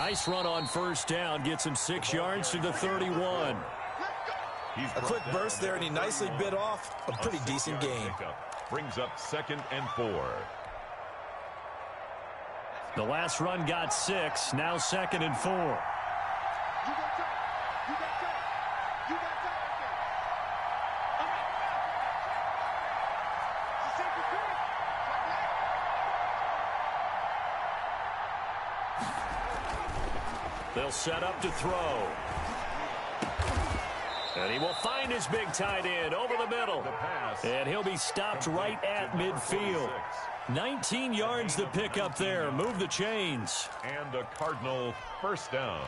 Nice run on first down. Gets him 6 yards to the 31. A quick burst there, and he nicely bit off a pretty decent gain. Brings up 2nd and 4. The last run got 6. Now 2nd and 4. They'll set up to throw. And he will find his big tight end over the middle. And he'll be stopped right at midfield. 19 yards to pick up there. Move the chains. And a Cardinal first down.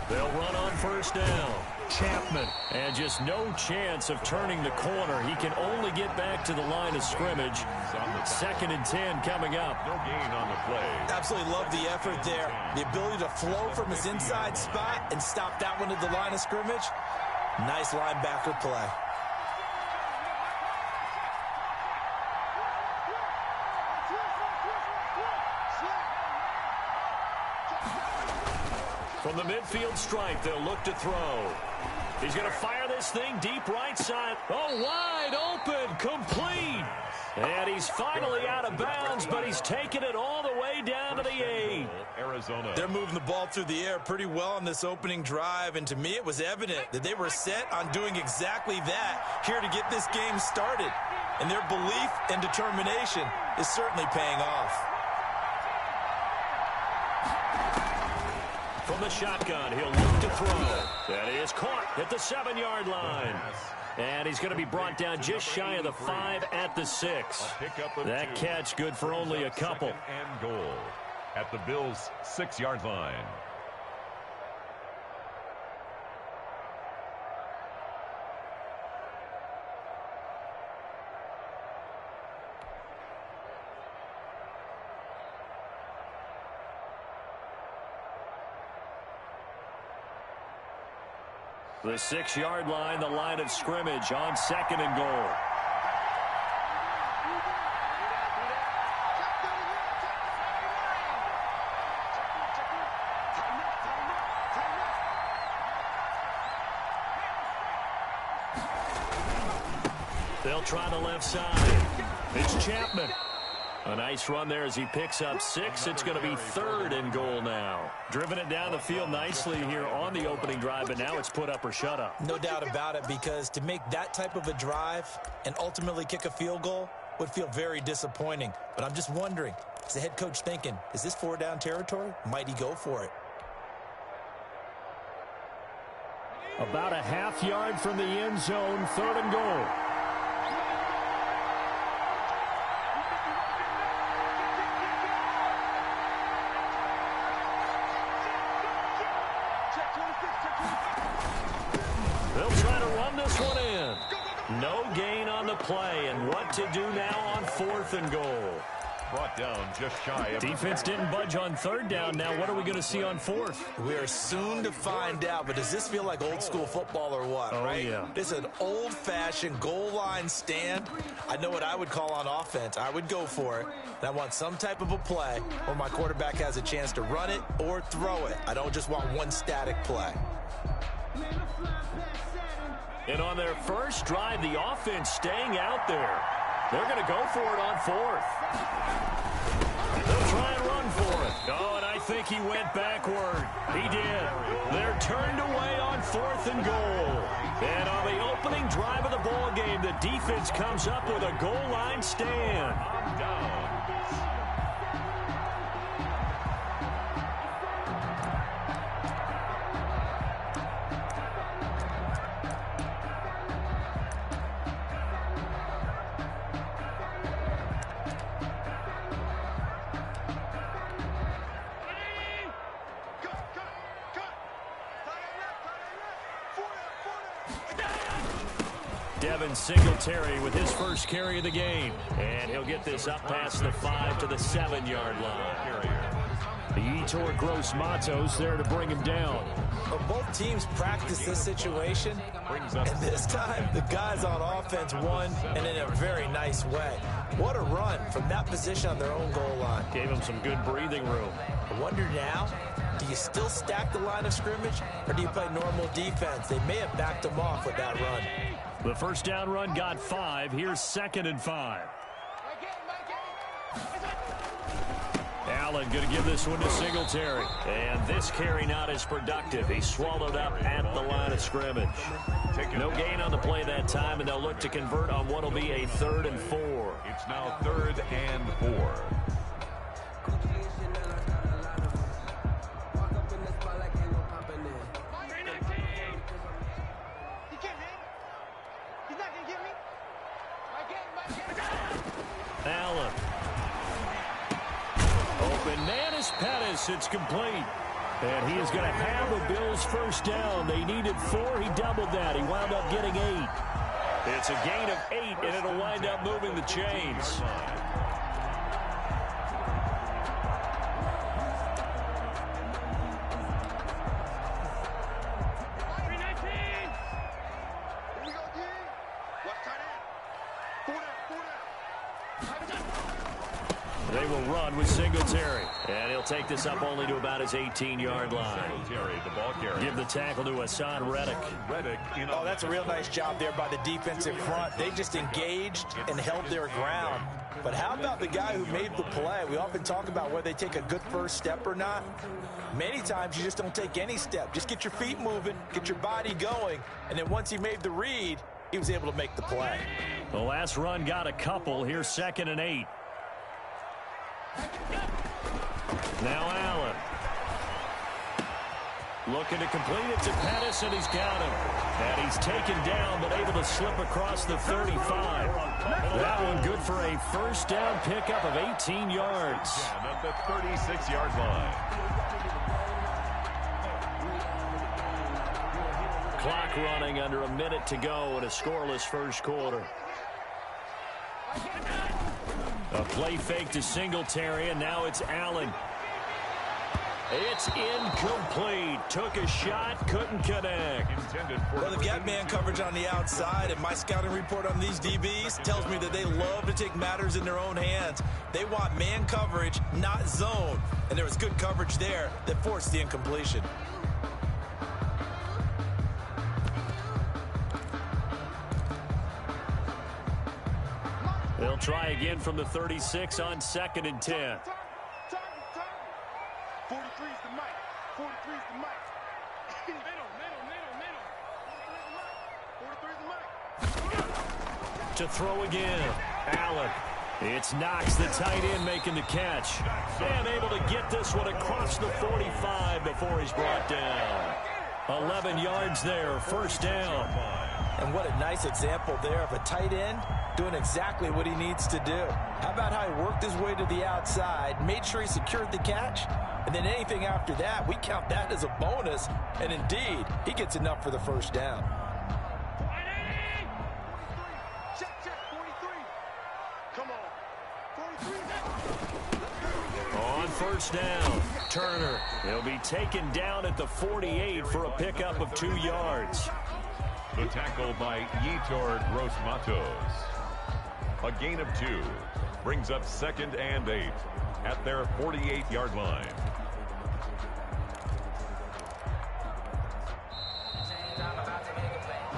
They'll run on first down. Chapman. And just no chance of turning the corner. He can only get back to the line of scrimmage. 2nd and 10 coming up. No gain on the play. Absolutely love the effort there. The ability to flow from his inside spot and stop that one at the line of scrimmage. Nice linebacker play. From the midfield stripe, they'll look to throw. He's going to fire this thing deep right side. Oh, wide open, complete. And he's finally out of bounds, but he's taken it all the way down to the 8. Arizona. They're moving the ball through the air pretty well on this opening drive, and to me it was evident that they were set on doing exactly that here to get this game started. And their belief and determination is certainly paying off. From the shotgun, he'll look to throw. That is caught at the 7-yard line. And he's going to be brought down just shy of the 5 at the 6. That catch good for only a couple. 2nd and goal at the Bills' 6-yard line. The 6-yard line, the line of scrimmage on 2nd and goal. They'll try the left side. It's Chapman. A nice run there as he picks up 6. It's going to be 3rd and goal now. Driven it down the field nicely here on the opening drive, but now it's put up or shut up. No doubt about it, because to make that type of a drive and ultimately kick a field goal would feel very disappointing. But I'm just wondering, is the head coach thinking, is this 4-down territory? Might he go for it? About a half yard from the end zone, 3rd and goal. They'll try to run this one in. No gain on the play, and what to do now on 4th and goal. Brought down just shy of Defense didn't budge on 3rd down. Now what are we going to see on 4th? We are soon to find out, but does this feel like old school football or what? Oh, right? yeah. This is an old-fashioned goal line stand. I know what I would call on offense. I would go for it. And I want some type of a play where my quarterback has a chance to run it or throw it. I don't just want one static play. And on their first drive, the offense staying out there. They're going to go for it on 4th. They'll try and run for it. Oh, and I think he went backward. He did. They're turned away on 4th and goal. And on the opening drive of the ball game, the defense comes up with a goal line stand. down. Devin Singletary with his first carry of the game. And he'll get this up past the 5 to the 7-yard line. Yetur Gross-Matos there to bring him down. Well, both teams practice this situation, and this time the guys on offense won, and in a very nice way. What a run from that position on their own goal line. Gave him some good breathing room. I wonder now, do you still stack the line of scrimmage, or do you play normal defense? They may have backed them off with that run. The first down run got 5. Here's 2nd and 5. Allen going to give this one to Singletary. And this carry not as productive. He swallowed up at the line of scrimmage. No gain on the play that time, and they'll look to convert on what will be a 3rd and 4. It's now 3rd and 4. Allen. Open man is Pettis. It's complete. And he is going to have the Bills' first down. They needed 4. He doubled that. He wound up getting 8. It's a gain of 8, and it'll wind up moving the chains. They will run with Singletary. And he'll take this up only to about his 18-yard line. Singletary, the ball carrier. Give the tackle to Hassan Reddick. Oh, that's a real nice job there by the defensive front. They just engaged and held their ground. But how about the guy who made the play? We often talk about whether they take a good first step or not. Many times you just don't take any step. Just get your feet moving, get your body going, and then once he made the read, he was able to make the play. The last run got a couple. Here's 2nd and 8. Now Allen. Looking to complete it to Pettis, and he's got him. And he's taken down, but able to slip across the 35. That one good for a first down pickup of 18 yards. At the 36-yard line. Clock running under a minute to go in a scoreless first quarter. A play fake to Singletary, and now it's Allen. It's incomplete. Took a shot, couldn't connect. Well, they've got man coverage on the outside, and my scouting report on these DBs tells me that they love to take matters in their own hands. They want man coverage, not zone. And there was good coverage there that forced the incompletion. They'll try again from the 36 on 2nd and 10. 43's the mic. 43's the mic. To throw again. Allen. It's Knox, the tight end, making the catch. And able to get this one across the 45 before he's brought down. 11 yards there, first down. And what a nice example there of a tight end doing exactly what he needs to do. How about how he worked his way to the outside, made sure he secured the catch, and then anything after that, we count that as a bonus. And indeed, he gets enough for the first down. On first down, Turner. He'll be taken down at the 48 for a pickup of 2 yards. The tackle by Yetur Gross-Matos. A gain of 2 brings up 2nd and 8 at their 48-yard line.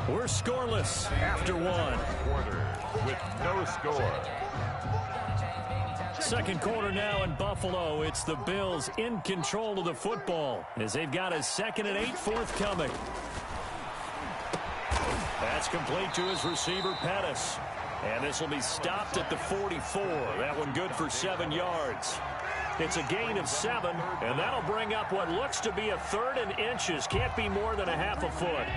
We're scoreless after 1. Quarter with no score. Second quarter now in Buffalo. It's the Bills in control of the football as they've got a 2nd and 8 forthcoming. That's complete to his receiver, Pettis. And this will be stopped at the 44. That one good for 7 yards. It's a gain of 7, and that'll bring up what looks to be a 3rd and inches. Can't be more than a half a foot.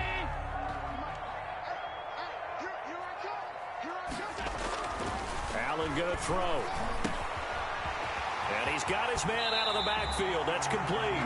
Allen going to throw. And he's got his man out of the backfield. That's complete.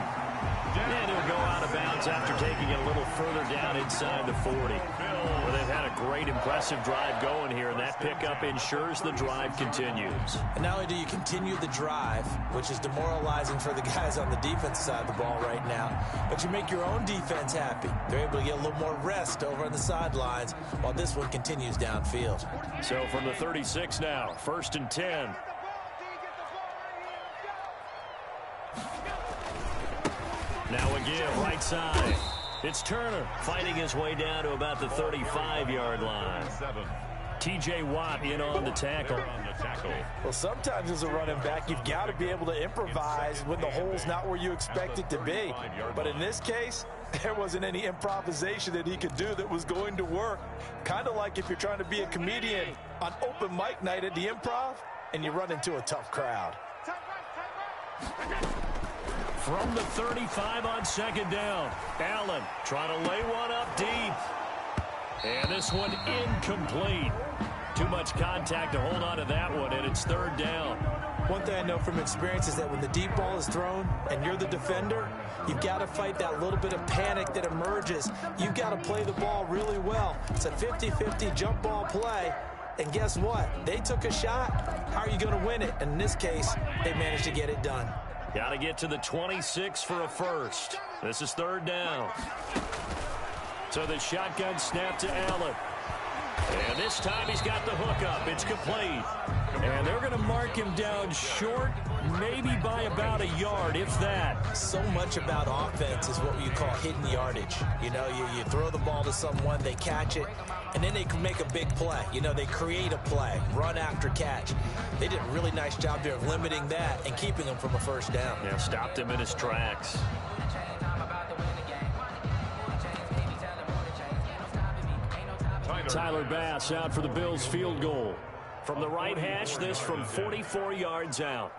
And he'll go out of bounds after taking it a little further down inside the 40. Well, they've had a great, impressive drive going here, and that pickup ensures the drive continues. And not only do you continue the drive, which is demoralizing for the guys on the defense side of the ball right now, but you make your own defense happy. They're able to get a little more rest over on the sidelines while this one continues downfield. So from the 36 now, 1st and 10. Now again, right side. It's Turner fighting his way down to about the 35-yard line. T.J. Watt in on the tackle. Well, sometimes as a running back, you've got to be able to improvise when the hole's not where you expect it to be. But in this case, there wasn't any improvisation that he could do that was going to work. Kind of like if you're trying to be a comedian on open mic night at the Improv and you run into a tough crowd. From the 35 on 2nd down. Allen trying to lay one up deep. And this one incomplete. Too much contact to hold on to that one, and it's 3rd down. One thing I know from experience is that when the deep ball is thrown and you're the defender, you've got to fight that little bit of panic that emerges. You've got to play the ball really well. It's a 50-50 jump ball play. And guess what? They took a shot. How are you going to win it? And in this case, they managed to get it done. Got to get to the 26 for a first. This is 3rd down. So the shotgun snap to Allen. And this time he's got the hookup. It's complete. And they're going to mark him down short, maybe by about a yard, if that. So much about offense is what you call hidden yardage. You know, you throw the ball to someone, they catch it, and then they can make a big play. You know, they create a play, run after catch. They did a really nice job there of limiting that and keeping him from a first down. Yeah, stopped him in his tracks. Tyler Bass out for the Bills field goal. From the right hash, this from 44 yards out.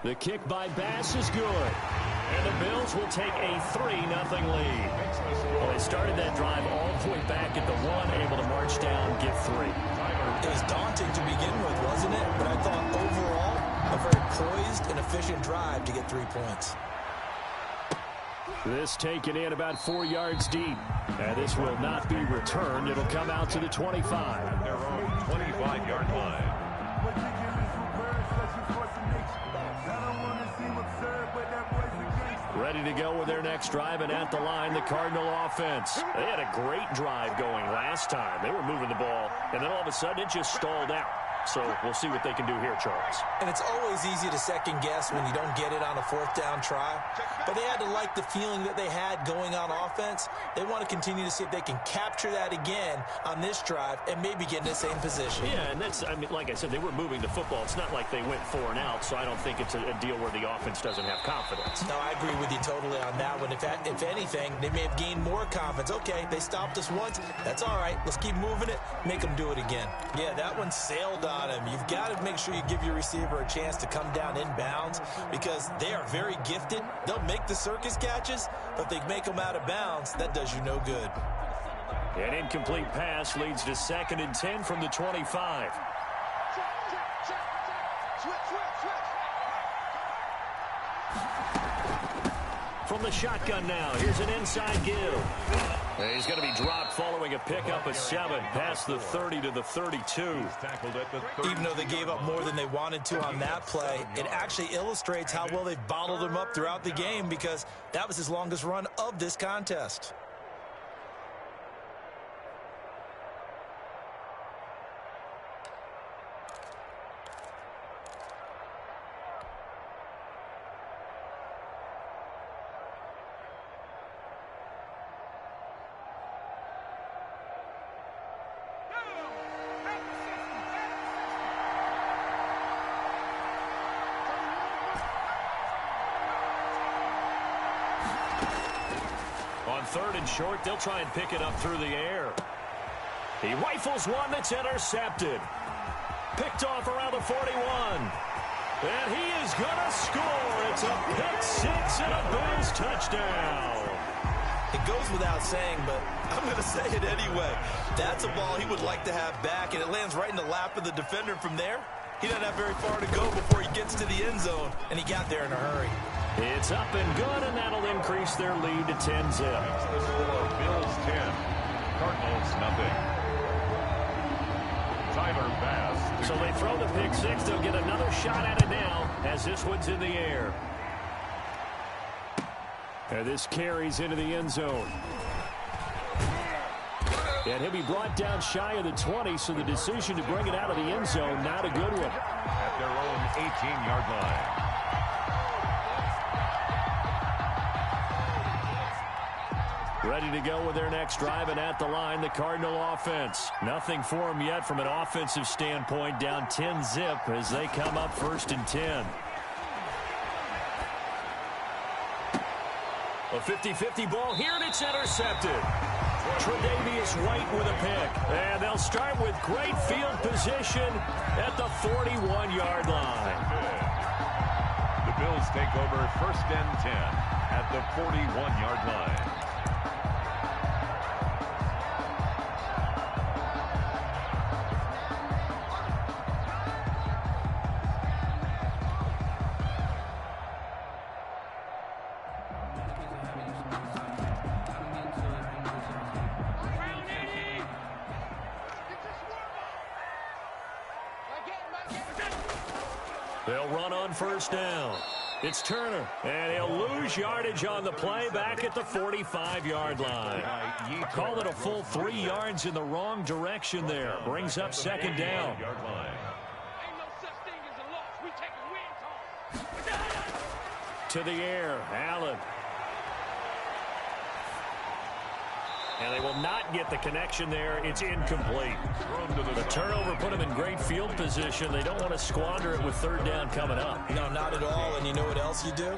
The kick by Bass is good. And the Bills will take a 3-0 lead. Well, they started that drive all the way back at the 1, able to march down, get 3. It was daunting to begin with, wasn't it? But I thought overall, a very poised and efficient drive to get 3 points. This taken in about 4 yards deep. And this will not be returned. It'll come out to the 25. Their own 25-yard line. Ready to go with their next drive, and at the line, the Cardinal offense. They had a great drive going last time. They were moving the ball, and then all of a sudden it just stalled out. So we'll see what they can do here, Charles. And it's always easy to second guess when you don't get it on a 4th down try. But they had to like the feeling that they had going on offense. They want to continue to see if they can capture that again on this drive and maybe get in the same position. Yeah, and that's, I mean, like I said, they were moving the football. It's not like they went 4 and out, so I don't think it's a deal where the offense doesn't have confidence. No, I agree with you totally on that one. If anything, they may have gained more confidence. Okay, they stopped us once. That's all right. Let's keep moving it. Make them do it again. Yeah, that one sailed on him. You've got to make sure you give your receiver a chance to come down inbounds because they are very gifted. They'll make the circus catches, but if they make them out of bounds, that does you no good. An incomplete pass leads to 2nd and 10 from the 25. From the shotgun now, here's an inside give. And he's going to be dropped following a pickup of 7 past the 30 to the 32. Even though they gave up more than they wanted to on that play, it actually illustrates how well they've bottled him up throughout the game because that was his longest run of this contest. On 3rd and short, they'll try and pick it up through the air. He rifles one that's intercepted. Picked off around the 41. And he is going to score. It's a pick 6 and a Bills touchdown. It goes without saying, but I'm going to say it anyway. That's a ball he would like to have back, and it lands right in the lap of the defender from there. He doesn't have very far to go before he gets to the end zone, and he got there in a hurry. It's up and good, and that'll increase their lead to 10-zip. The score, Bills 10, Cardinals nothing. Tyler Bass. So they throw the pick six. They'll get another shot at it now as this one's in the air. And this carries into the end zone. And he'll be brought down shy of the 20, so the decision to bring it out of the end zone, not a good one. At their own 18-yard line. Ready to go with their next drive, and at the line, the Cardinal offense. Nothing for them yet from an offensive standpoint, down 10-zip as they come up 1st and 10. A 50-50 ball here, and it's intercepted. Tre'Davious White with a pick. And they'll start with great field position at the 41-yard line. The Bills take over 1st and 10 at the 41-yard line. They'll run on 1st down. It's Turner, and he'll lose yardage on the play back at the 45-yard line. Call it a full 3 yards in the wrong direction there. Brings up 2nd down. To the air, Allen. And they will not get the connection there. It's incomplete. The turnover put them in great field position. They don't want to squander it with 3rd down coming up. No, not at all. And you know what else you do?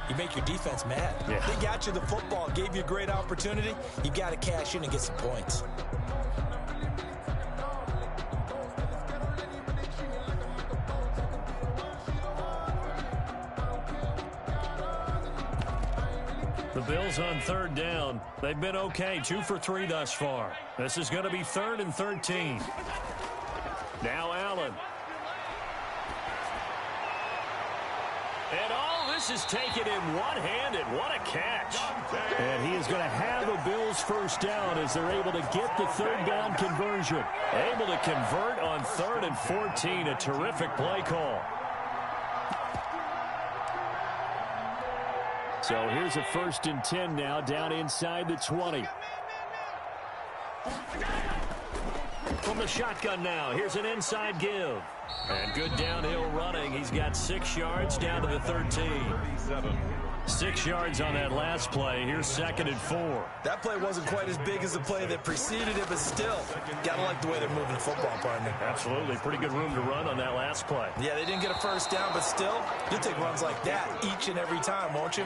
You make your defense mad. Yeah. They got you the football, gave you a great opportunity. You got to cash in and get some points. The Bills on 3rd down. They've been okay, 2 for 3 thus far. This is going to be 3rd and 13. Now Allen. And all this is taken in one-handed. What a catch. And he is going to have a Bills 1st down as they're able to get the 3rd down conversion. Able to convert on 3rd and 14. A terrific play call. So here's a 1st and 10 now, down inside the 20. From the shotgun now, here's an inside give. And good downhill running. He's got 6 yards down to the 13. 6 yards on that last play. Here's 2nd and 4. That play wasn't quite as big as the play that preceded it, but still, gotta like the way they're moving the football, partner. Absolutely. Pretty good room to run on that last play. Yeah, they didn't get a 1st down, but still, you'll take runs like that each and every time, won't you?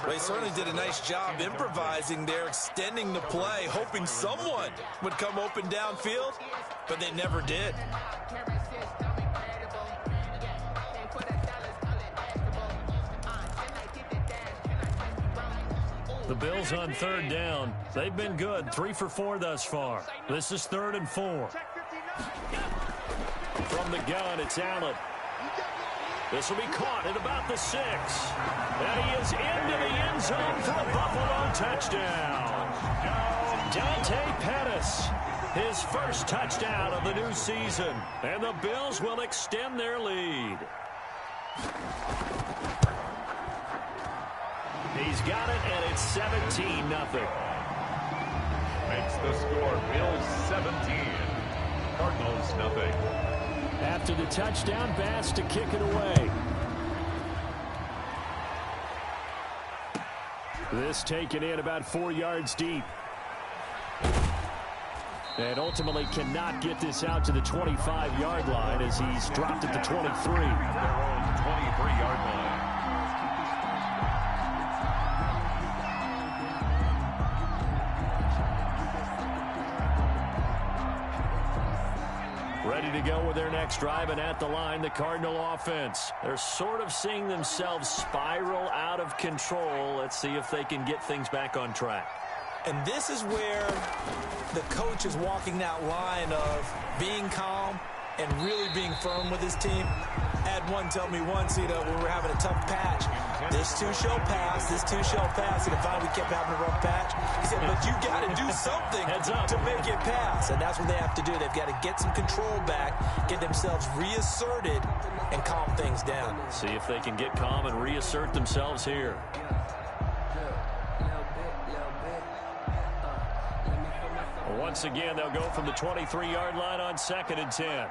They certainly did a nice job improvising there, extending the play, hoping someone would come open downfield, but they never did. The Bills on 3rd down. They've been good, 3 for 4 thus far. This is 3rd and 4. From the gun, it's Allen. This will be caught at about the 6. And he is into the end zone for a Buffalo touchdown. Dante Pettis, his 1st touchdown of the new season. And the Bills will extend their lead. He's got it, and it's 17-0. Makes the score Bills 17, Cardinals nothing. After the touchdown, Bass to kick it away. This taken in about 4 yards deep. And ultimately cannot get this out to the 25-yard line as he's dropped at the 23. Their own 23-yard line. Ready to go with their next drive, and at the line, the Cardinal offense. They're sort of seeing themselves spiral out of control. Let's see if they can get things back on track. And this is where the coach is walking that line of being calm and really being firm with his team. I had one tell me once, when we're having a tough patch, this too shall pass, this too shall pass, and if we kept having a rough patch, he said, but you got to do something to make it pass, and that's what they have to do. They've got to get some control back, get themselves reasserted, and calm things down. See if they can get calm and reassert themselves here. Once again, they'll go from the 23-yard line on 2nd and 10.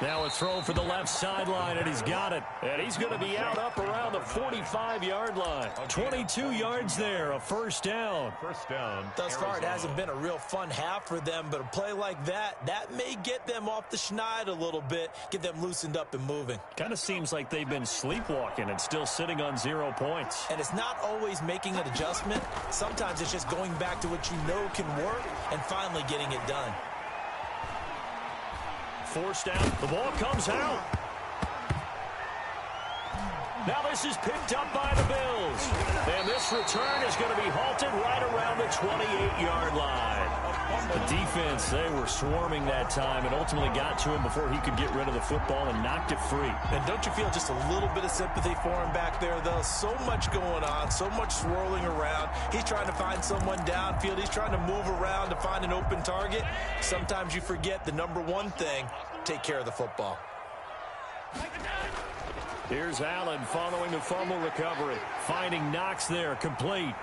Now a throw for the left sideline, and he's got it. And he's going to be out up around the 45-yard line. 22 yards there, a first down. First down. Thus far, it hasn't been a real fun half for them, but a play like that may get them off the schneid a little bit, get them loosened up and moving. Kind of seems like they've been sleepwalking and still sitting on 0 points. And it's not always making an adjustment. Sometimes it's just going back to what you know can work and finally getting it done. Forced out. The ball comes out. Now this is picked up by the Bills. And this return is going to be halted right around the 28-yard line. The defense, they were swarming that time and ultimately got to him before he could get rid of the football and knocked it free. And don't you feel just a little bit of sympathy for him back there, though? So much going on, so much swirling around. He's trying to find someone downfield. He's trying to move around to find an open target. Sometimes you forget the number one thing, take care of the football. Here's Allen following the fumble recovery. Finding Knox there, complete.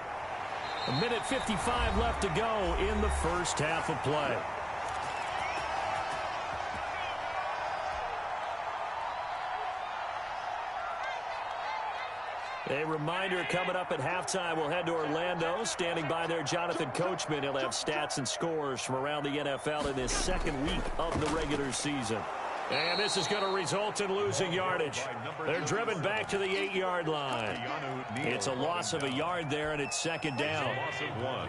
1:55 left to go in the first half of play. A reminder coming up at halftime, we'll head to Orlando. Standing by there, Jonathan Coachman. He'll have stats and scores from around the NFL in this second week of the regular season. And this is going to result in losing yardage. They're driven back to the 8-yard line. It's a loss of a yard there, and it's second down. Loss of 1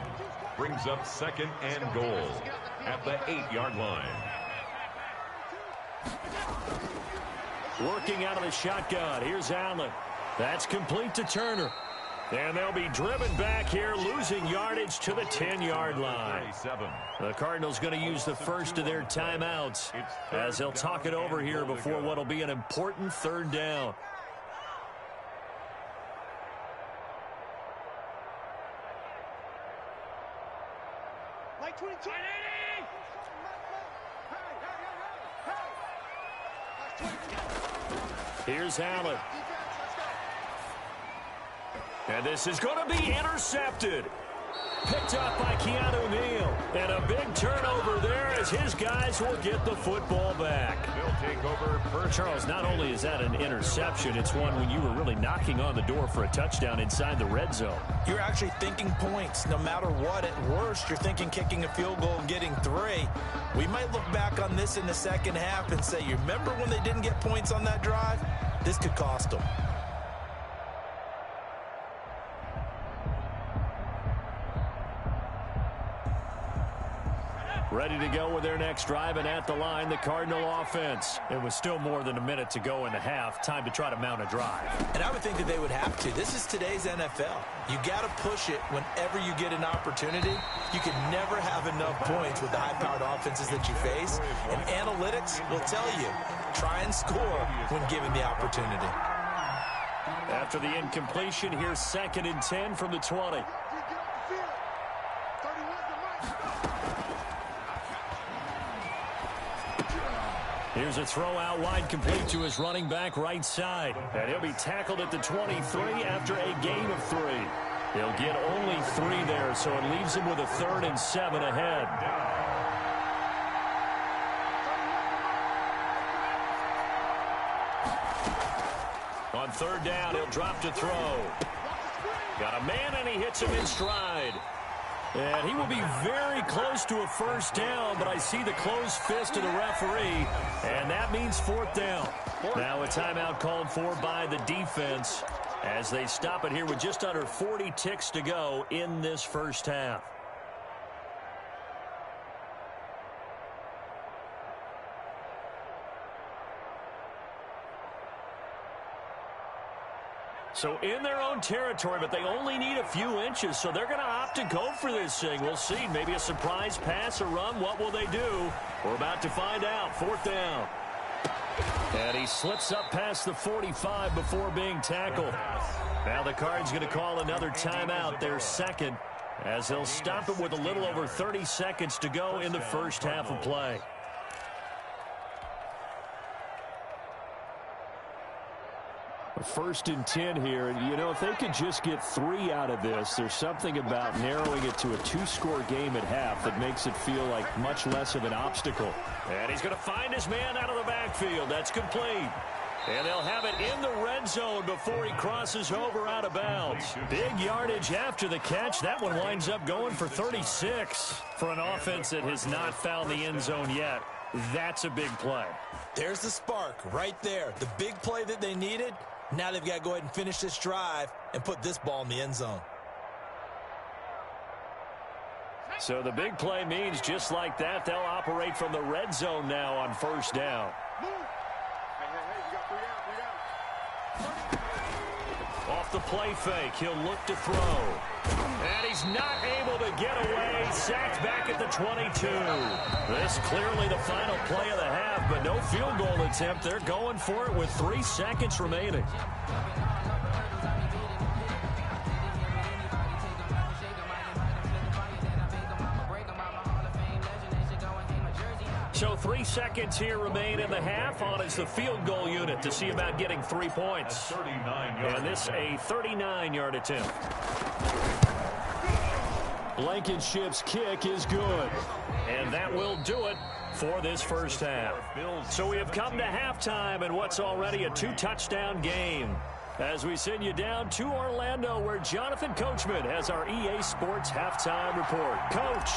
brings up 2nd and goal at the 8-yard line. Working out of the shotgun. Here's Allen. That's complete to Turner. And they'll be driven back here, losing yardage to the 10-yard line. The Cardinals going to use the first of their timeouts as they'll talk it over here before what will be an important third down. Like 22. Here's Allen. And this is going to be intercepted. Picked up by Keanu Neal. And a big turnover there as his guys will get the football back. They'll take over first. Charles, not only is that an interception, it's one when you were really knocking on the door for a touchdown inside the red zone. You're actually thinking points no matter what. At worst, you're thinking kicking a field goal and getting 3. We might look back on this in the second half and say, you remember when they didn't get points on that drive? This could cost them. Ready to go with their next drive, and at the line, the Cardinal offense. It was still more than a minute to go in the half. Time to try to mount a drive. And I would think that they would have to. This is today's NFL. You got to push it whenever you get an opportunity. You can never have enough points with the high-powered offenses that you face. And analytics will tell you, try and score when given the opportunity. After the incompletion, here's 2nd and 10 from the 20. Here's a throw out wide, complete to his running back right side. And he'll be tackled at the 23 after a gain of 3. He'll get only 3 there, so it leaves him with a 3rd and 7 ahead. On 3rd down, he'll drop to throw. Got a man, and he hits him in stride. And he will be very close to a first down, but I see the closed fist of the referee, and that means 4th down. Now a timeout called for by the defense as they stop it here with just under 40 ticks to go in this first half. So in their own territory, but they only need a few inches, so they're going to opt to go for this thing. We'll see. Maybe a surprise pass or run. What will they do? We're about to find out. 4th down. And he slips up past the 45 before being tackled. Now the Cards going to call another timeout, their second, as they'll stop it with a little over 30 seconds to go in the first half of play. First and 10 here, and you know, if they could just get 3 out of this, there's something about narrowing it to a 2-score game at half that makes it feel like much less of an obstacle. And he's going to find his man out of the backfield. That's complete. And they'll have it in the red zone before he crosses over out of bounds. Big yardage after the catch. That one winds up going for 36 for an offense that has not found the end zone yet. That's a big play. There's the spark right there. The big play that they needed. Now they've got to go ahead and finish this drive and put this ball in the end zone. So the big play means just like that, they'll operate from the red zone now on 1st down. Off the play fake, he'll look to throw. And he's not able to get away. Sacked back at the 22. This clearly the final play of the half, but no field goal attempt. They're going for it with 3 seconds remaining. So 3 seconds here remain in the half. On is the field goal unit to see about getting 3 points. And this a 39-yard attempt. Blankenship's kick is good. And that will do it for this first half. So we have come to halftime in what's already a 2-touchdown game. As we send you down to Orlando, where Jonathan Coachman has our EA Sports halftime report. Coach.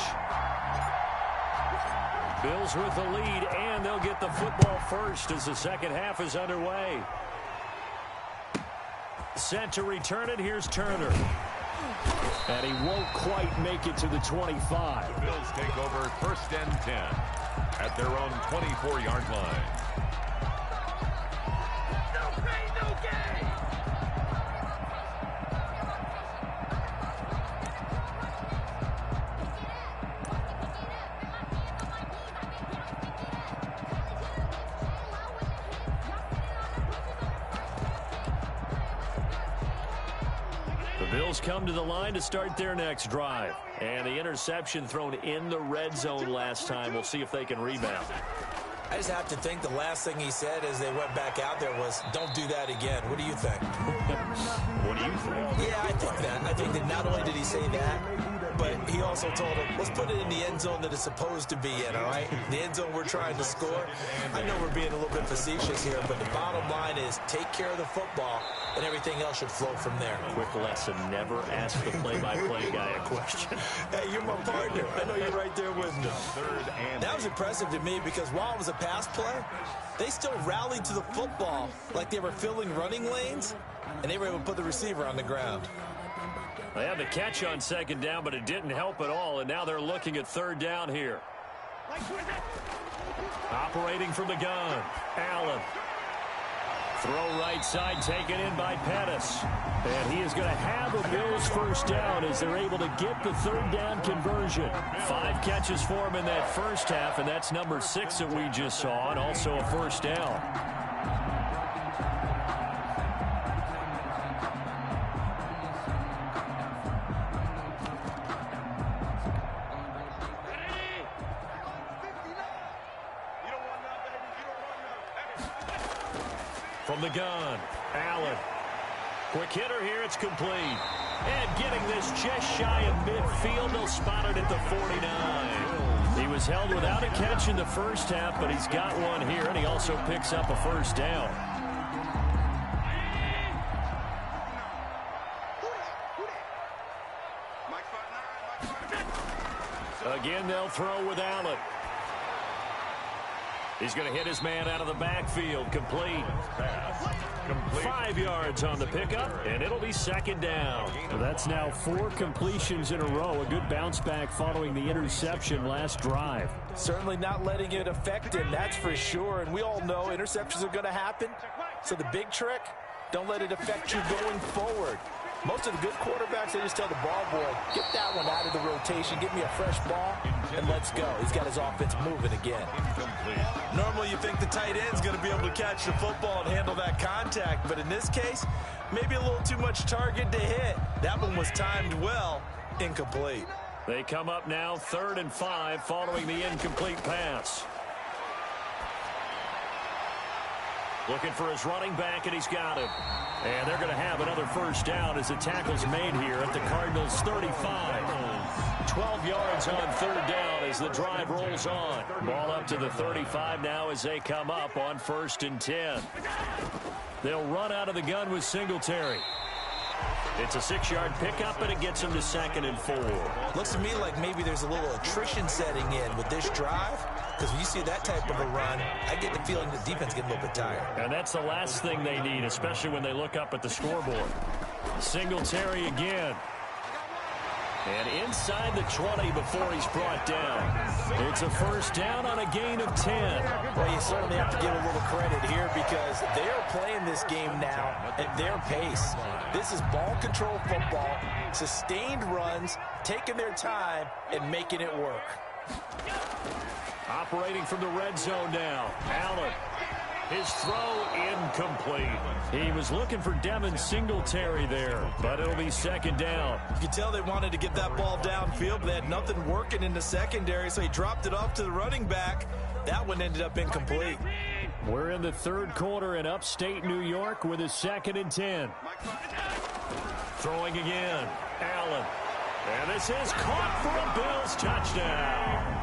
Bills with the lead, and they'll get the football first as the second half is underway. Set to return it. Here's Turner. And he won't quite make it to the 25. The Bills take over 1st and 10 at their own 24-yard line. No pain, no gain. Bills come to the line to start their next drive. And the interception thrown in the red zone last time. We'll see if they can rebound. I just have to think the last thing he said as they went back out there was, don't do that again. What do you think? What do you think? Yeah, I think that. I think that not only did he say that, but he also told him, let's put it in the end zone that it's supposed to be in, all right? The end zone we're trying to score. I know we're being a little bit facetious here, but the bottom line is take care of the football, and everything else should flow from there. Quick lesson, never ask the play-by-play guy a question. Hey, you're my partner. I know you're right there with me. That was impressive to me because while it was a pass play, they still rallied to the football like they were filling running lanes, and they were able to put the receiver on the ground. They had the catch on 2nd down, but it didn't help at all, and now they're looking at 3rd down here. Operating from the gun, Allen. Throw right side taken in by Pettis. And he is going to have a Bills first down as they're able to get the 3rd down conversion. 5 catches for him in that first half, and that's number 6 that we just saw, and also a first down. From the gun, Allen. Quick hitter here, it's complete. And getting this just shy of midfield, they'll spot it at the 49. He was held without a catch in the first half, but he's got one here, and he also picks up a first down. Again, they'll throw with Allen. He's going to hit his man out of the backfield. Complete. 5 yards on the pickup, and it'll be 2nd down. Well, that's now 4 completions in a row. A good bounce back following the interception last drive. Certainly not letting it affect him, that's for sure. And we all know interceptions are going to happen. So the big trick, Don't let it affect you going forward. Most of the good quarterbacks, they just tell the ball boy, get that one out of the rotation, give me a fresh ball, and let's go. He's got his offense moving again. Normally you think the tight end's going to be able to catch the football and handle that contact, but in this case, maybe a little too much target to hit. That one was timed well, incomplete. They come up now 3rd and 5 following the incomplete pass. Looking for his running back, and he's got him. And they're going to have another first down as the tackle's made here at the Cardinals' 35. 12 yards on 3rd down as the drive rolls on. Ball up to the 35 now as they come up on 1st and 10. They'll run out of the gun with Singletary. It's a 6-yard pickup, and it gets him to 2nd and 4. Looks to me like maybe there's a little attrition setting in with this drive, because when you see that type of a run, I get the feeling the defense getting a little bit tired. And that's the last thing they need, especially when they look up at the scoreboard. Singletary again. And inside the 20 before he's brought down. It's a first down on a gain of 10. Well, you certainly have to give a little credit here because they're playing this game now at their pace. This is ball control football, sustained runs, taking their time, and making it work. Operating from the red zone now. Allen. His throw incomplete. He was looking for Devin Singletary there, but it'll be 2nd down. You can tell they wanted to get that ball downfield, but they had nothing working in the secondary, so he dropped it off to the running back. That one ended up incomplete. We're in the 3rd quarter in upstate New York with a 2nd and 10. Throwing again. Allen. And this is caught for a Bills touchdown.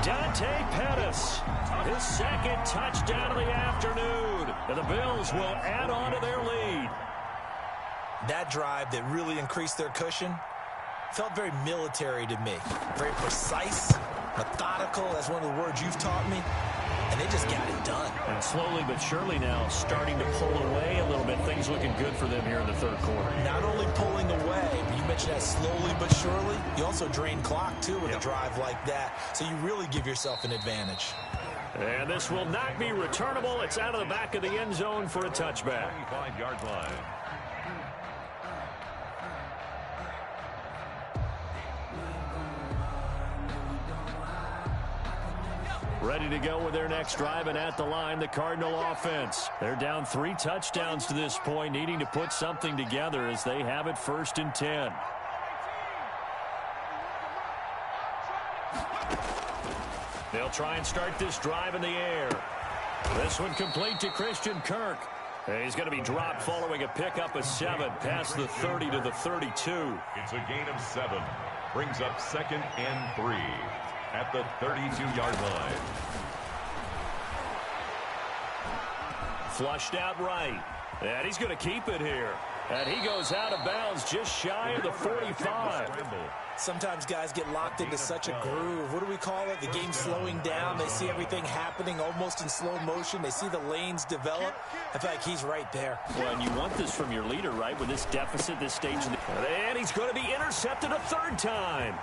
Dante Pettis, his 2nd touchdown of the afternoon. And the Bills will add on to their lead. That drive that really increased their cushion felt very military to me. Very precise, methodical, that's one of the words you've taught me. And they just got it done. And slowly but surely now starting to pull away a little bit. Things looking good for them here in the 3rd quarter. Not only pulling away, but you mentioned that slowly but surely. You also drain clock, too, with a drive like that. So you really give yourself an advantage. And this will not be returnable. It's out of the back of the end zone for a touchback. 25-yard line. Ready to go with their next drive, and at the line, the Cardinal offense. They're down 3 touchdowns to this point, needing to put something together as they have it 1st and 10. They'll try and start this drive in the air. This one complete to Christian Kirk. He's going to be dropped following a pickup of 7 past the 30 to the 32. It's a gain of 7. Brings up 2nd and 3. At the 32-yard line. Flushed out right. And he's going to keep it here. And he goes out of bounds just shy of the 45. Sometimes guys get locked into such a groove. What do we call it? The game's slowing down. They see everything happening almost in slow motion. They see the lanes develop. I feel like he's right there. Well, and you want this from your leader, right? With this deficit, this stage. And he's going to be intercepted a 3rd time.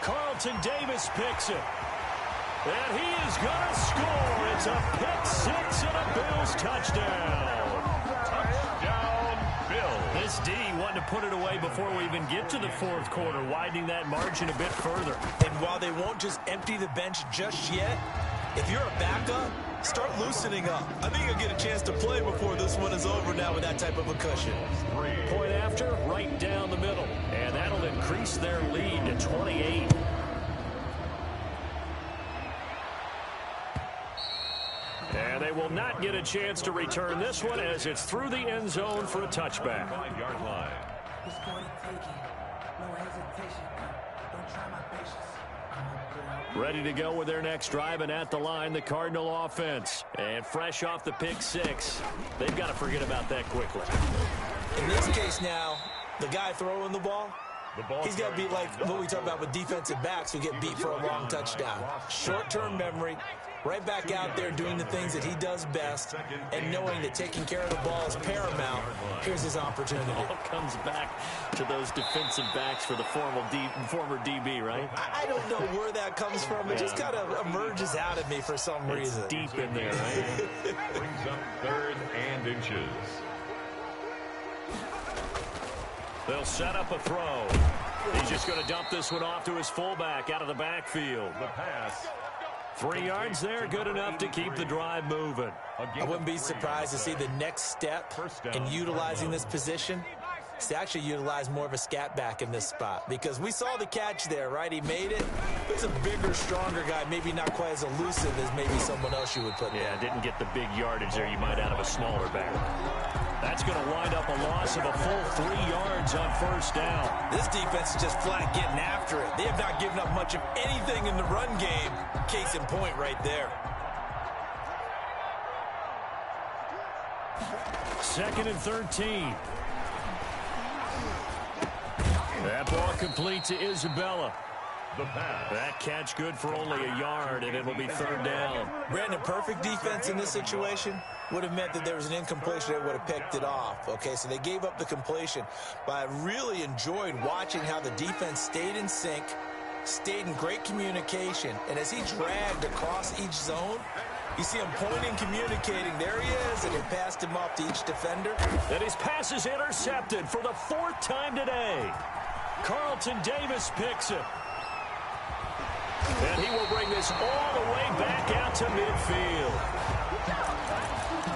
Carlton Davis picks it. And he is going to score. It's a pick 6 and a Bills touchdown. Touchdown, Bills. This D wanted to put it away before we even get to the 4th quarter, widening that margin a bit further. And while they won't just empty the bench just yet, if you're a backup, start loosening up. I think you'll get a chance to play before this one is over now with that type of a cushion. Point after, right down the middle. And that'll increase their lead to 28. And they will not get a chance to return this one as it's through the end zone for a touchback. 5-yard line. Ready to go with their next drive, and at the line, the Cardinal offense. And fresh off the pick 6, they've got to forget about that quickly. In this case now, the guy throwing the ball, he's got to be like what we talk about with defensive backs who get beat for a long touchdown. Short-term memory, right back out there doing the things that he does best, and knowing that taking care of the ball is paramount. Here's his opportunity. It all comes back to those defensive backs for the former DB, right? I don't know where that comes from. It just kind of emerges out of me for some reason. It's deep in there, right? Brings up 3rd and inches. They'll set up a throw. He's just going to dump this one off to his fullback out of the backfield. The pass. 3 yards there, good enough to keep the drive moving. I wouldn't be surprised to see the next step in utilizing this position is to actually utilize more of a scat back in this spot, because we saw the catch there, right? He made it. He's a bigger, stronger guy, maybe not quite as elusive as maybe someone else you would put there. Yeah, didn't get the big yardage there you might out of a smaller back. That's going to wind up a loss of a full 3 yards on first down. This defense is just flat getting after it. They have not given up much of anything in the run game. Case in point right there. 2nd and 13. That ball complete to Isabella. The pass. That catch good for only a yard, and it'll be 3rd down. Brandon, perfect defense in this situation would have meant that there was an incompletion that would have picked it off. Okay, so they gave up the completion. But I really enjoyed watching how the defense stayed in sync, stayed in great communication, and as he dragged across each zone, you see him pointing, communicating. There he is, and he passed him off to each defender. And his pass is intercepted for the 4th time today. Carlton Davis picks it. And he will bring this all the way back out to midfield.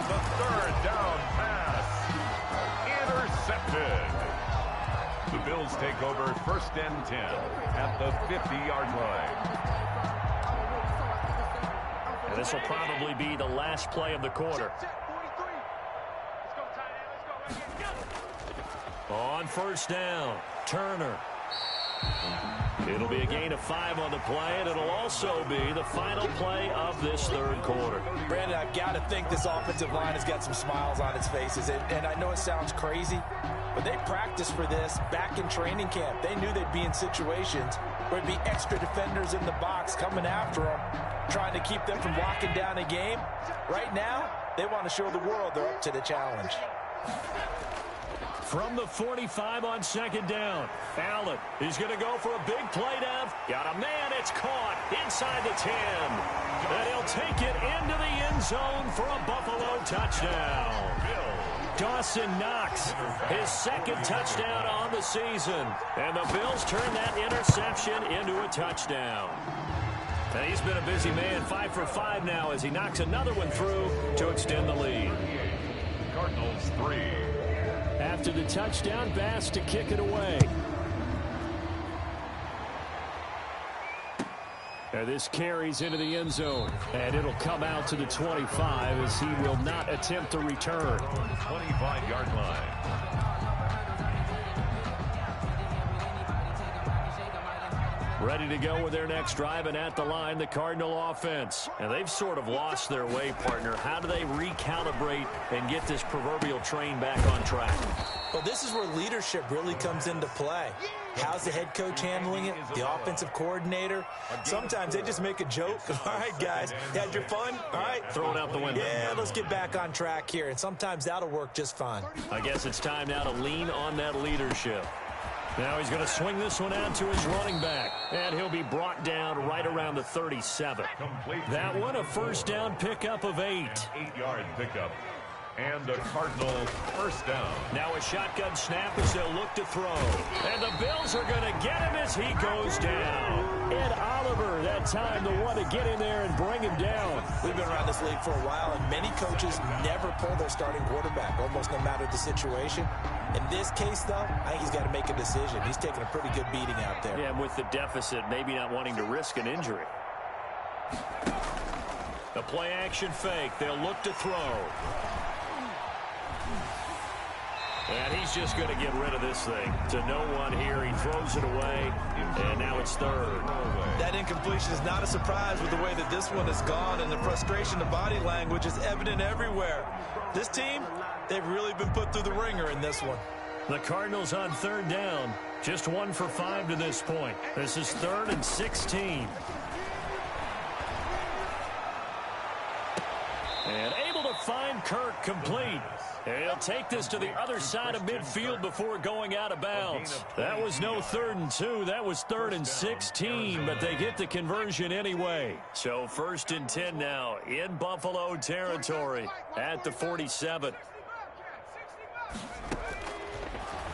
The 3rd down pass. Intercepted. The Bills take over 1st and 10 at the 50-yard line. And this will probably be the last play of the quarter. On first down, Turner. It'll be a gain of 5 on the play, and it'll also be the final play of this 3rd quarter. Brandon, I've got to think this offensive line has got some smiles on its faces. And I know it sounds crazy, but they practiced for this back in training camp. They knew they'd be in situations where there'd be extra defenders in the box coming after them, trying to keep them from locking down a game. Right now, they want to show the world they're up to the challenge. From the 45 on 2nd down, Allen, he's going to go for a big play down. Got a man, it's caught inside the 10. And he'll take it into the end zone for a Buffalo touchdown. Dawson Knox, his 2nd touchdown on the season. And the Bills turn that interception into a touchdown. And he's been a busy man, 5 for 5 now as he knocks another one through to extend the lead. Cardinals 3. After the touchdown, Bass to kick it away. And this carries into the end zone. And it'll come out to the 25 as he will not attempt to return. 25-yard line. Ready to go with their next drive, and at the line, the Cardinal offense. And they've sort of lost their way, partner. How do they recalibrate and get this proverbial train back on track? Well, this is where leadership really comes into play. How's the head coach handling it? The offensive coordinator? Sometimes they just make a joke. All right, guys, you had your fun? All right. Throw it out the window. Yeah, let's get back on track here. And sometimes that'll work just fine. I guess it's time now to lean on that leadership. Now he's going to swing this one out to his running back. And he'll be brought down right around the 37. That one, a first down pickup of 8. 8-yard pickup. And a Cardinal first down. Now a shotgun snap as they'll look to throw. And the Bills are going to get him as he goes down. Ed Oliver, that time, the one to get in there and bring him down. We've been around this league for a while, and many coaches never pull their starting quarterback, almost no matter the situation. In this case, though, I think he's got to make a decision. He's taking a pretty good beating out there. Yeah, and with the deficit, maybe not wanting to risk an injury. The play-action fake. They'll look to throw. And he's just going to get rid of this thing to no one here. He throws it away, and now it's 3rd. That incompletion is not a surprise with the way that this one has gone, and the frustration, the body language is evident everywhere. This team, they've really been put through the ringer in this one. The Cardinals on 3rd down, just 1 for 5 to this point. This is 3rd and 16. And able to find Kirk complete. And he'll take this to the other side of midfield before going out of bounds. That was no 3rd and 2. That was 3rd and 16, but they get the conversion anyway. So 1st and 10 now in Buffalo territory at the 47.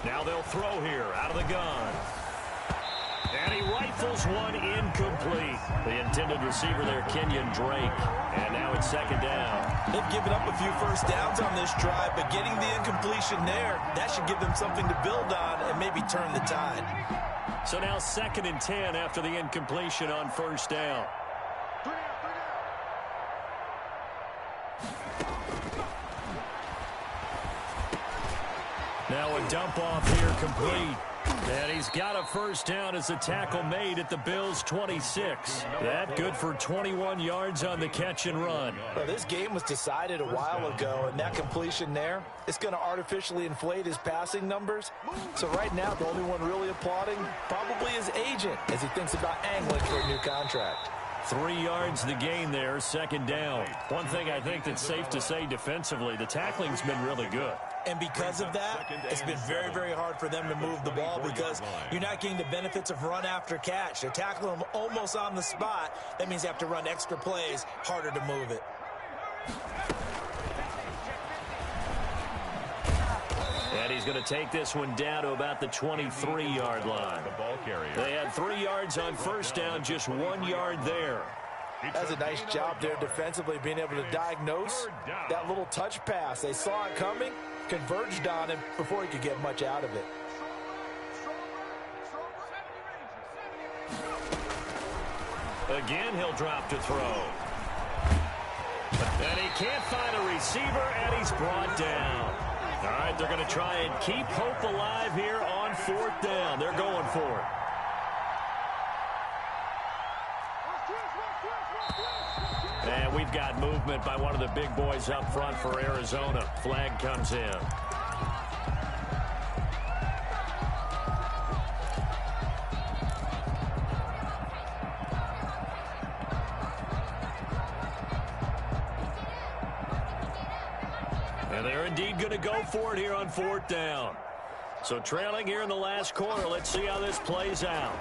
Now they'll throw here out of the gun. And he rifles one incomplete. The intended receiver there, Kenyon Drake. And now it's second down. They've given up a few first downs on this drive, but getting the incompletion there, that should give them something to build on and maybe turn the tide. So now 2nd and 10 after the incompletion on first down. Now a dump off here complete. And he's got a first down as a tackle made at the Bills' 26. That good for 21 yards on the catch and run. Well, this game was decided a while ago, and that completion there, it's going to artificially inflate his passing numbers. So right now, the only one really applauding probably his agent as he thinks about angling for a new contract. 3 yards the gain there, second down. One thing I think that's safe to say defensively, the tackling's been really good. And because of that, it's been very, very hard for them to move the ball because you're not getting the benefits of run after catch. They're tackling them almost on the spot. That means they have to run extra plays, harder to move it. And he's going to take this one down to about the 23-yard line. They had 3 yards on first down, just 1 yard there. That's a nice job there defensively, being able to diagnose that little touch pass. They saw it coming, converged on him before he could get much out of it. Again, he'll drop to throw. And he can't find a receiver, and he's brought down. All right, they're going to try and keep hope alive here on 4th down. They're going for it. And we've got movement by one of the big boys up front for Arizona. Flag comes in. And they're indeed going to go for it here on 4th down. So trailing here in the last quarter. Let's see how this plays out.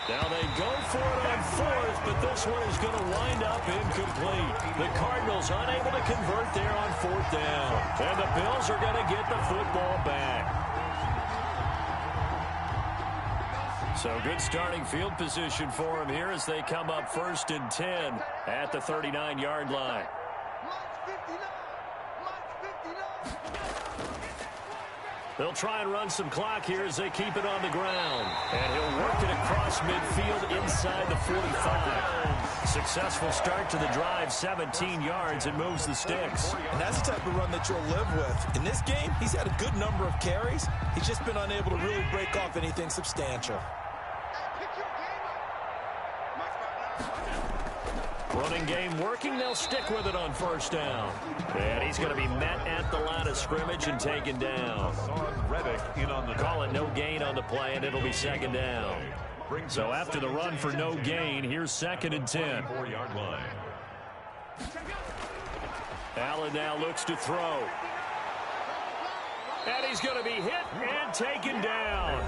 Now they go for it on 4th, but this one is going to wind up incomplete. The Cardinals unable to convert there on 4th down. And the Bills are going to get the football back. So good starting field position for them here as they come up 1st and 10 at the 39-yard line. They'll try and run some clock here as they keep it on the ground. And he'll work it across midfield inside the 45. Successful start to the drive, 17 yards, and moves the sticks. And that's the type of run that you'll live with. In this game, he's had a good number of carries. He's just been unable to really break off anything substantial. Running game working. They'll stick with it on 1st down. And he's going to be met at the line of scrimmage and taken down. Call it no gain on the play, and it'll be 2nd down. So after the run for no gain, here's 2nd and 10. Allen now looks to throw. And he's going to be hit and taken down.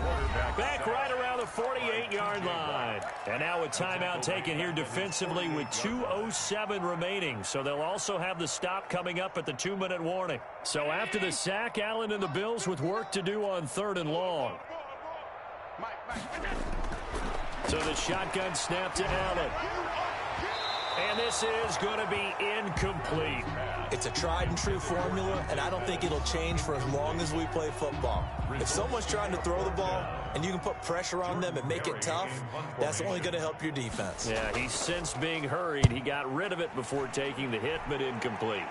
Back right around the 48-yard line. And now a timeout taken here defensively with 2:07 remaining. So they'll also have the stop coming up at the 2-minute warning. So after the sack, Allen and the Bills with work to do on 3rd and long. So the shotgun snap to Allen. And this is going to be incomplete. It's a tried-and-true formula, and I don't think it'll change for as long as we play football. If someone's trying to throw the ball and you can put pressure on them and make it tough, that's only going to help your defense. Yeah, he's sensed being hurried. He got rid of it before taking the hit, but incomplete.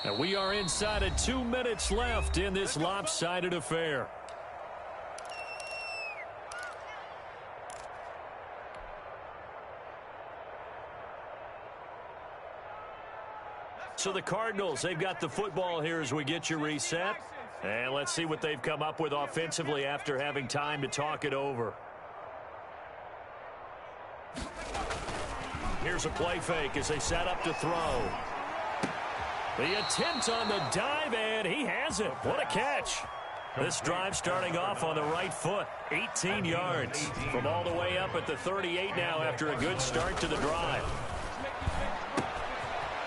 And we are inside of 2 minutes left in this lopsided affair. So the Cardinals, they've got the football here as we get you reset. And let's see what they've come up with offensively after having time to talk it over. Here's a play fake as they set up to throw. The attempt on the dive, and he has it. What a catch. This drive starting off on the right foot. 18 yards from all the way up at the 38 now after a good start to the drive.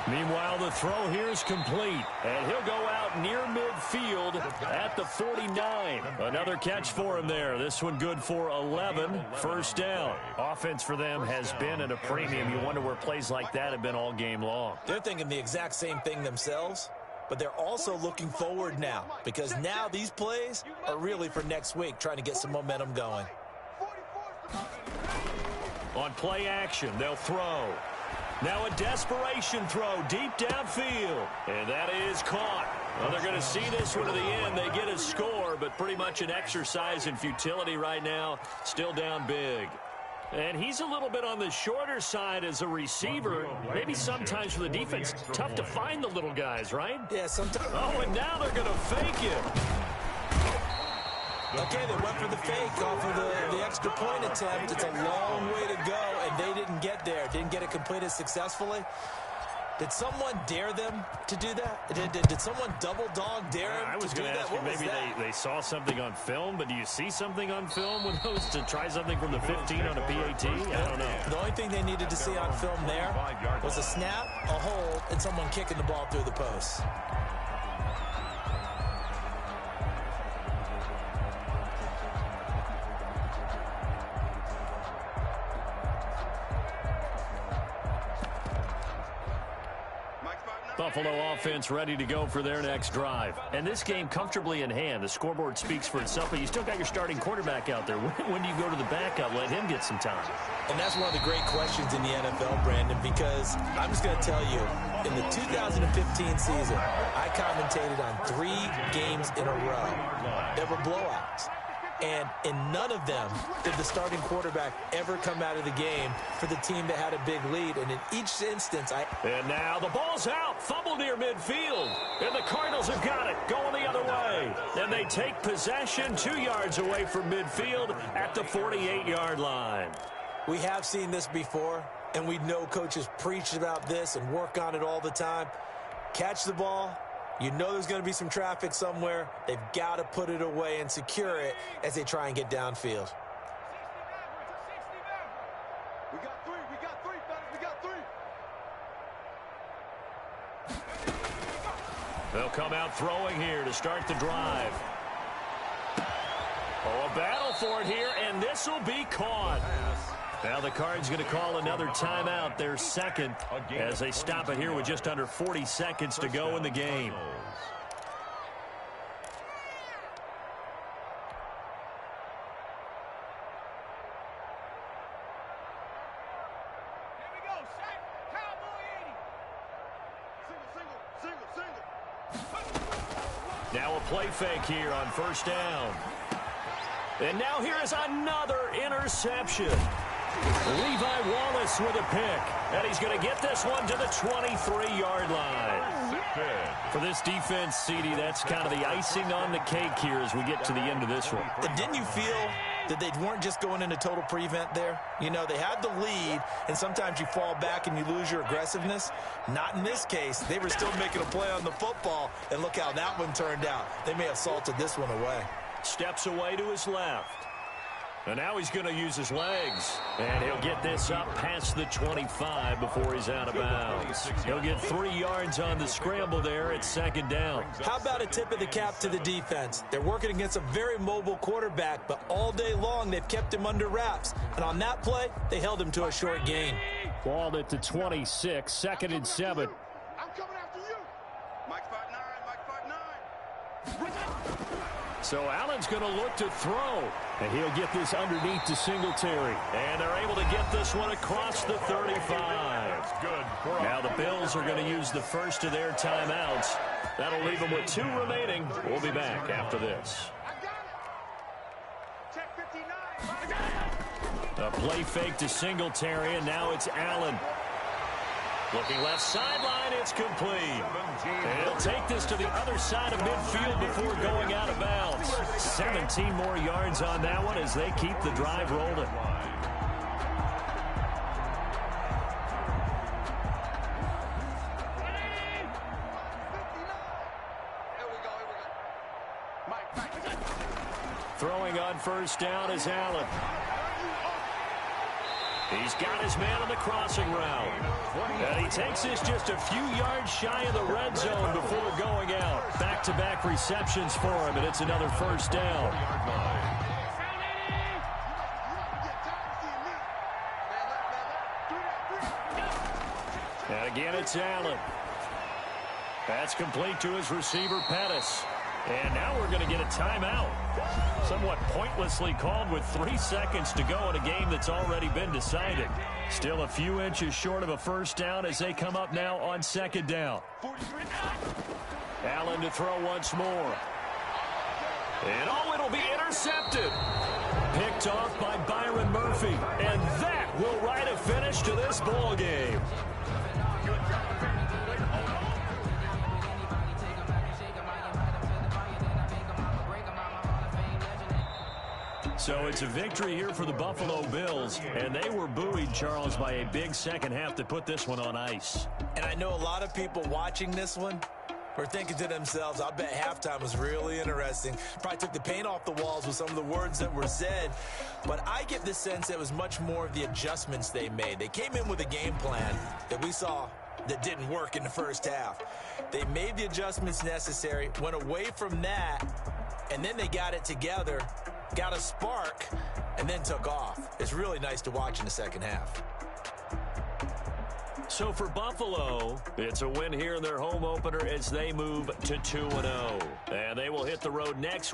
Meanwhile, the throw here is complete, and he'll go out near midfield at the 49. Another catch for him there. This one good for 11, first down. Offense for them has been at a premium. You wonder where plays like that have been all game long. They're thinking the exact same thing themselves, but they're also looking forward now, because now these plays are really for next week, trying to get some momentum going. On play action, they'll throw. Now a desperation throw deep downfield. And that is caught. Well, they're going to see this one to the end. They get a score, but pretty much an exercise in futility right now. Still down big. And he's a little bit on the shorter side as a receiver. Maybe sometimes for the defense, tough to find the little guys, right? Yeah, sometimes. Oh, and now they're going to fake it. Okay, they went for the fake off of the extra point attempt. It's a long way to go, and they didn't get there. Didn't get it completed successfully. Did someone dare them to do that? Did someone double dog dare them to do that? What was that? Maybe they saw something on film, but do you see something on film with those to try something from the 15 on a PAT? I don't know. The only thing they needed to see on film there was a snap, a hold, and someone kicking the ball through the post. Buffalo offense ready to go for their next drive. And this game comfortably in hand. The scoreboard speaks for itself, but you still got your starting quarterback out there. When do you go to the backup? Let him get some time. And that's one of the great questions in the NFL, Brandon, because I'm just going to tell you, in the 2015 season, I commentated on 3 games in a row that were blowouts. And in none of them did the starting quarterback ever come out of the game for the team that had a big lead. And in each instance, And now the ball's out. Fumble near midfield. And the Cardinals have got it. Going the other way. And they take possession 2 yards away from midfield at the 48-yard line. We have seen this before, and we know coaches preach about this and work on it all the time. Catch the ball. You know there's going to be some traffic somewhere. They've got to put it away and secure it as they try and get downfield. We got 3, we got 3. They'll come out throwing here to start the drive. Oh, a battle for it here, and this will be caught. Now the Cards going to call another timeout, their second, as they stop it here with just under 40 seconds to go in the game. Now a play fake here on first down. And now here is another interception. Levi Wallace with a pick. And he's going to get this one to the 23-yard line. For this defense, CD, that's kind of the icing on the cake here as we get to the end of this one. And didn't you feel that they weren't just going into total prevent there? You know, they had the lead, and sometimes you fall back and you lose your aggressiveness. Not in this case. They were still making a play on the football, and look how that one turned out. They may have salted this one away. Steps away to his left. And now he's going to use his legs. And he'll get this up past the 25 before he's out of bounds. He'll get 3 yards on the scramble there at second down. How about a tip of the cap to the defense? They're working against a very mobile quarterback, but all day long they've kept him under wraps. And on that play, they held him to a short gain. Ball at the 26, 2nd and 7. I'm coming after you. Mike 5'9", Mike 5'9". So Allen's going to look to throw. And he'll get this underneath to Singletary. And they're able to get this one across the 35. Now the Bills are going to use the first of their timeouts. That'll leave them with 2 remaining. We'll be back after this. A play fake to Singletary, and now it's Allen. Looking left sideline, it's complete. And he'll take this to the other side of midfield before going out of bounds. 17 more yards on that one as they keep the drive rolling. Throwing on first down is Allen. He's got his man on the crossing route. And he takes this just a few yards shy of the red zone before going out. Back-to-back receptions for him, and it's another first down. And again, it's Allen. That's complete to his receiver, Pettis. And now we're going to get a timeout. Somewhat pointlessly called with 3 seconds to go in a game that's already been decided. Still a few inches short of a first down as they come up now on second down. Allen to throw once more. And it'll be intercepted. Picked off by Byron Murphy. And that will write a finish to this ball game. So it's a victory here for the Buffalo Bills, and they were buoyed, Charles, by a big second half to put this one on ice. And I know a lot of people watching this one were thinking to themselves, I bet halftime was really interesting. Probably took the paint off the walls with some of the words that were said. But I get the sense it was much more of the adjustments they made. They came in with a game plan that we saw that didn't work in the first half. They made the adjustments necessary, went away from that, and then they got it together, got a spark, and then took off. It's really nice to watch in the second half. So for Buffalo, it's a win here in their home opener as they move to 2-0. And they will hit the road next week.